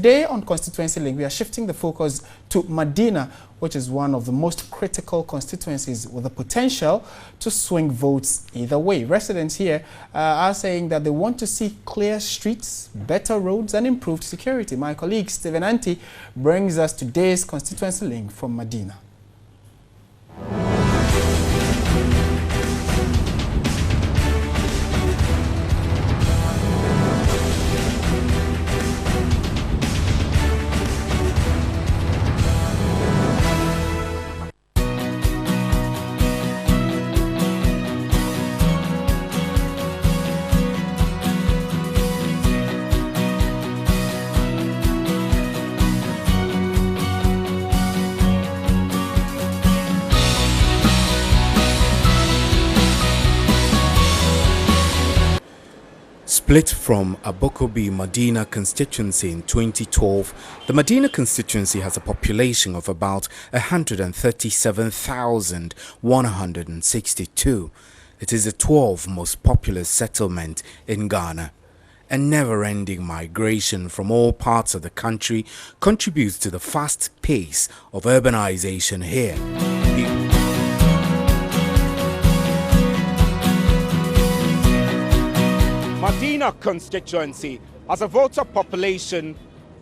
today on Constituency Link, we are shifting the focus to Madina, which is one of the most critical constituencies with the potential to swing votes either way. Residents here are saying that they want to see clear streets, better roads and improved security. My colleague Stephen Anti brings us today's Constituency Link from Madina. Split from Abokobi Madina constituency in 2012, the Madina constituency has a population of about 137,162. It is the 12th most populous settlement in Ghana. A never-ending migration from all parts of the country contributes to the fast pace of urbanization here. Madina constituency has a voter population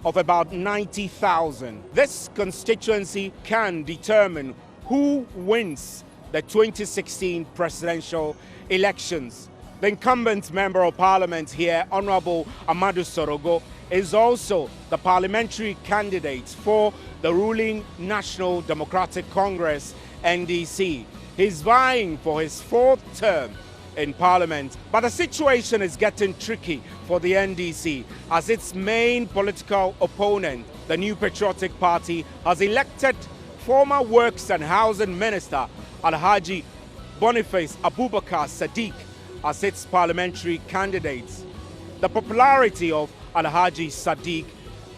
of about 90,000. This constituency can determine who wins the 2016 presidential elections. The incumbent Member of Parliament here, Honorable Amadou Sorogo, is also the parliamentary candidate for the ruling National Democratic Congress, NDC. He's vying for his fourth term in Parliament, but the situation is getting tricky for the NDC as its main political opponent, the New Patriotic Party, has elected former Works and Housing Minister Alhaji Boniface Abubakar Sadiq as its parliamentary candidate. The popularity of Alhaji Sadiq,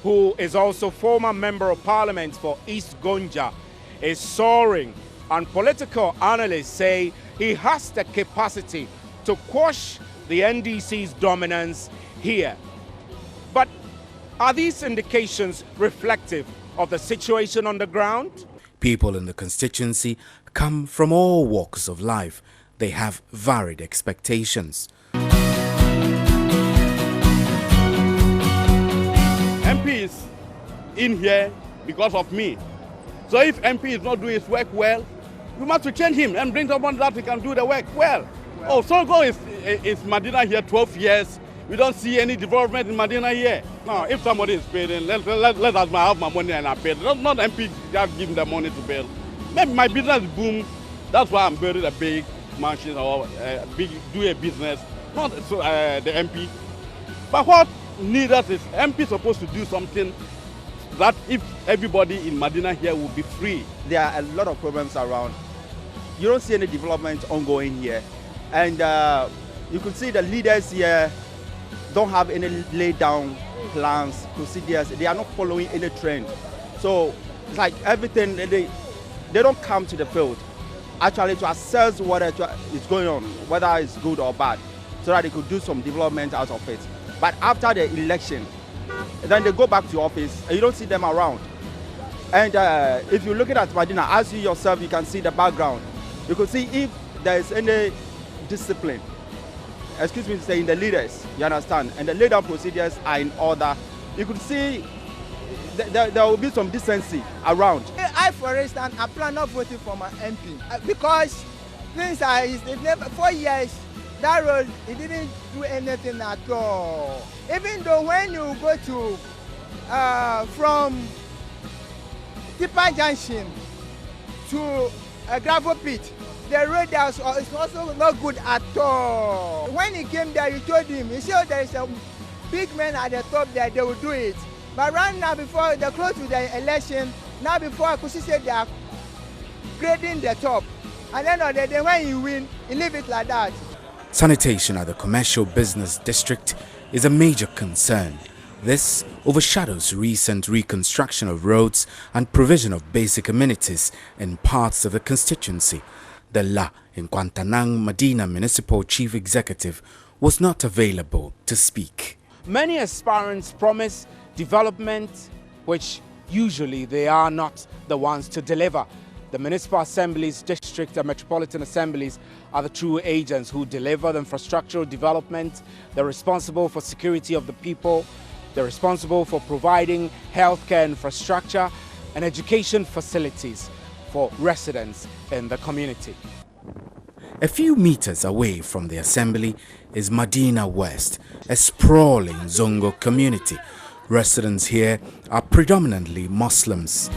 who is also former Member of Parliament for East Gonja, is soaring, and political analysts say he has the capacity to quash the NDC's dominance here. But are these indications reflective of the situation on the ground? People in the constituency come from all walks of life. They have varied expectations. MP is in here because of me. So if MP is not doing his work well, we must change him and bring someone that can do the work well. Oh, Zongo is Madina here 12 years. We don't see any development in Madina here. No, if somebody is paying, let us have my money and I pay. Not MP just give the money to pay. Maybe my business boom. That's why I'm building a big mansion or do a business. Not the MP. But what needed is MP supposed to do something that if everybody in Madina here will be free. There are a lot of problems around. You don't see any development ongoing here. And you could see the leaders here don't have any laid down plans, procedures. They are not following any trend. So it's like everything, they don't come to the field actually to assess what is going on, whether it's good or bad, so that they could do some development out of it. But after the election, then they go back to office and you don't see them around. And if you're looking at Madina, as you yourself, you can see the background. You could see if there is any discipline, excuse me to say, in the leaders, you understand, and the laid-down procedures are in order. You could see there will be some decency around. I, for instance, I plan not voting for my MP because things are, 4 years, that road, it didn't do anything at all. Even though when you go to, from Tipa Junction to a gravel pit, the road is also not good at all. When he came there, you told him, you said there is a big man at the top there, they will do it. But right now, before they close to the election, now before I could see they are grading the top. And then on the day when you win, you leave it like that. Sanitation at the commercial business district is a major concern. This overshadows recent reconstruction of roads and provision of basic amenities in parts of the constituency. The La Nkwantanang Madina Municipal Chief Executive was not available to speak. Many aspirants promise development which usually they are not the ones to deliver. The municipal assemblies, district and metropolitan assemblies are the true agents who deliver the infrastructural development. They're responsible for security of the people. They're responsible for providing healthcare infrastructure and education facilities for residents in the community. A few meters away from the assembly is Madina West, a sprawling Zongo community. Residents here are predominantly Muslims.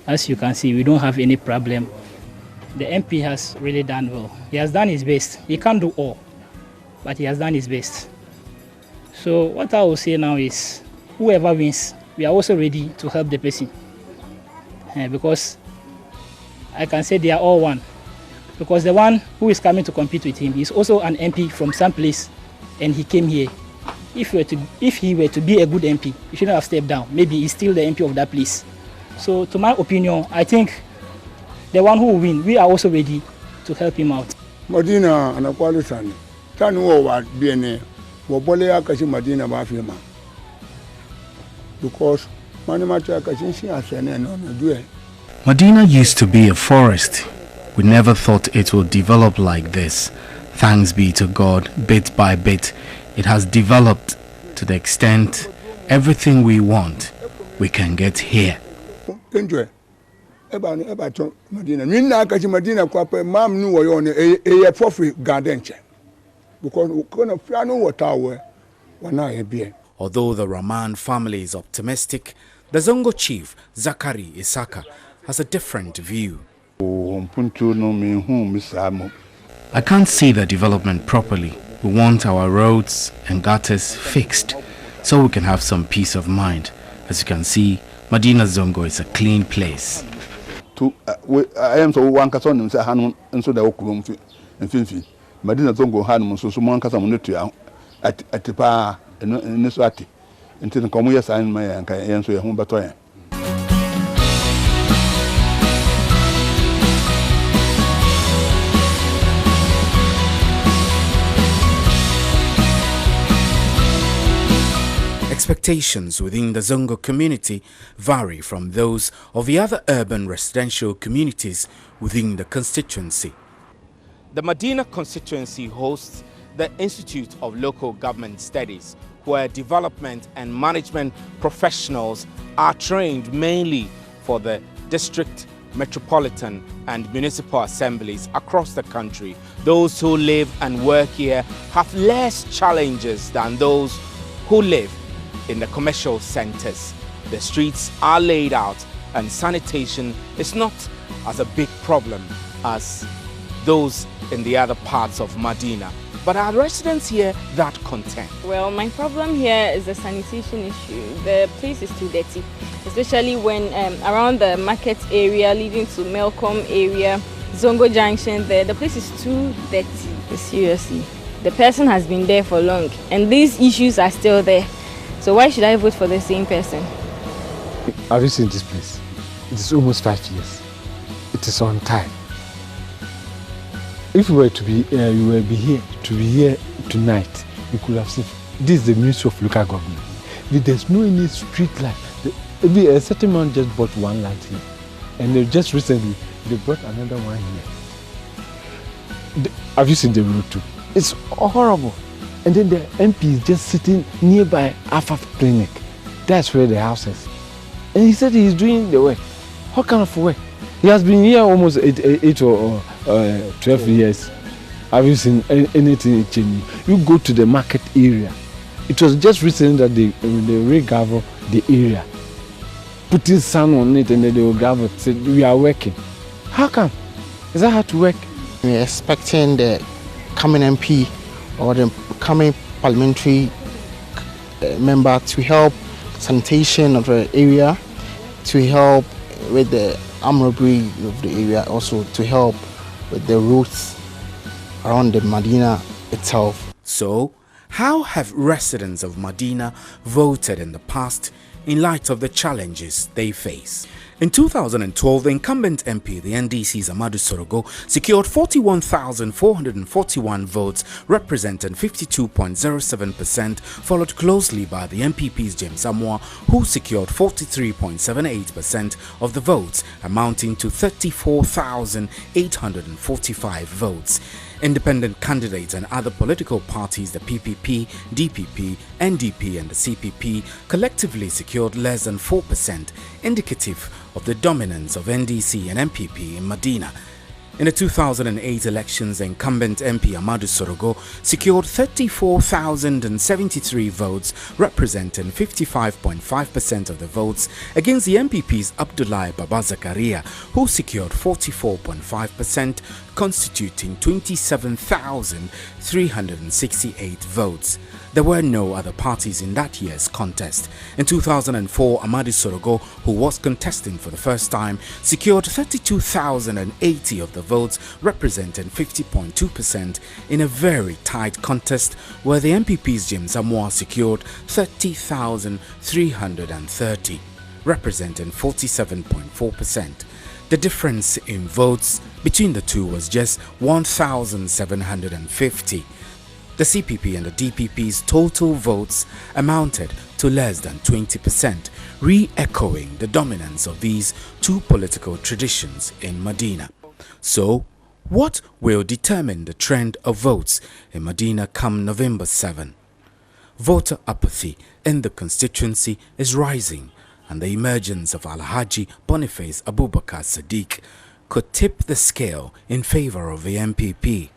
As you can see, we don't have any problem. The MP has really done well. He has done his best. He can't do all, but he has done his best. So what I will say now is, whoever wins, we are also ready to help the person. Because I can say they are all one. Because the one who is coming to compete with him is also an MP from some place, and he came here. If he were to be a good MP, he shouldn't have stepped down. Maybe he's still the MP of that place. So to my opinion, I think the one who will win, we are also ready to help him out. Madina anakwalisana. Tanu wa BNA. Wobole akashi Madina mafima. Because Madina used to be a forest. We never thought it would develop like this. Thanks be to God, bit by bit, it has developed to the extent everything we want, we can get here. Enjoy. Madina kwape mam nu woyone e for garden che. Because kono piano water wana ebie. Although the Rahman family is optimistic, the Zongo chief, Zakari Isaka, has a different view. I can't see the development properly. We want our roads and gutters fixed so we can have some peace of mind. As you can see, Madina Zongo is a clean place. I am so one person and say Hanum and so the Okulum and Finfi. Madina Zongo Hanum so one Casamonetia at the bar and Niswati until the Comuya sign my answer your home batoya. Expectations within the Zongo community vary from those of the other urban residential communities within the constituency. The Madina constituency hosts the Institute of Local Government Studies, where development and management professionals are trained mainly for the district, metropolitan and municipal assemblies across the country. Those who live and work here have less challenges than those who live in the commercial centers. The streets are laid out and sanitation is not as a big problem as those in the other parts of Madina. But are residents here that content? Well, my problem here is the sanitation issue. The place is too dirty, especially when around the market area leading to Melcom area, Zongo Junction there, the place is too dirty. Seriously, the person has been there for long and these issues are still there. So why should I vote for the same person? Have you seen this place? It is almost 5 years. It is on time. If you were to be, here tonight, you could have seen. This is the Ministry of Local Government. There's no any street light. A certain man just bought one light here, and just recently they brought another one here. Have you seen the road too? It's horrible. And then the MP is just sitting nearby Alpha Clinic. That's where the house is. And he said he's doing the work. What kind of work? He has been here almost 8 or 12 years. Have you seen anything changing? You go to the market area. It was just recently that they re-gravel the area. Putting sand on it and then they will gravel. Said we are working. How come? Is that how to work? We're expecting the coming MP or the coming parliamentary member to help sanitation of the area, to help with the armed robbery of the area, also to help with the roads around the Madina itself. So, how have residents of Madina voted in the past in light of the challenges they face? In 2012, the incumbent MP, the NDC's Amadou Sorogo, secured 41,441 votes, representing 52.07%, followed closely by the MPP's James Samoa, who secured 43.78% of the votes, amounting to 34,845 votes. Independent candidates and other political parties, the PPP, DPP, NDP and the CPP, collectively secured less than 4%, indicative of the dominance of NDC and MPP in Madina. In the 2008 elections, the incumbent MP Amadou Sorogo secured 34,073 votes, representing 55.5% of the votes, against the MPP's Abdoulaye Baba Zakaria, who secured 44.5%, constituting 27,368 votes. There were no other parties in that year's contest. In 2004, Amadou Sorogo, who was contesting for the first time, secured 32,080 of the votes, representing 50.2%, in a very tight contest where the MPP's James Samoa secured 30,330, representing 47.4%. The difference in votes between the two was just 1,750. The CPP and the DPP's total votes amounted to less than 20%, re-echoing the dominance of these two political traditions in Madina. So, what will determine the trend of votes in Madina come November 7? Voter apathy in the constituency is rising, and the emergence of Alhaji Boniface Abubakar Sadiq could tip the scale in favor of the MPP.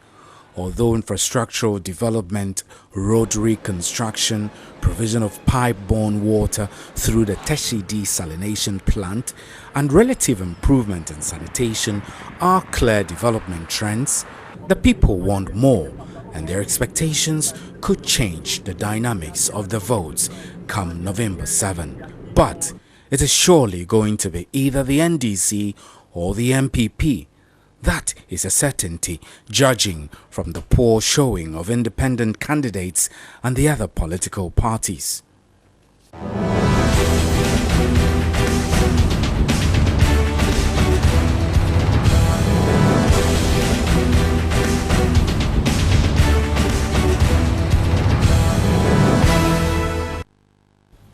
Although infrastructural development, road reconstruction, provision of pipe-borne water through the Teshi desalination plant, and relative improvement in sanitation are clear development trends, the people want more, and their expectations could change the dynamics of the votes come November 7. But it is surely going to be either the NDC or the MPP. That is a certainty, judging from the poor showing of independent candidates and the other political parties.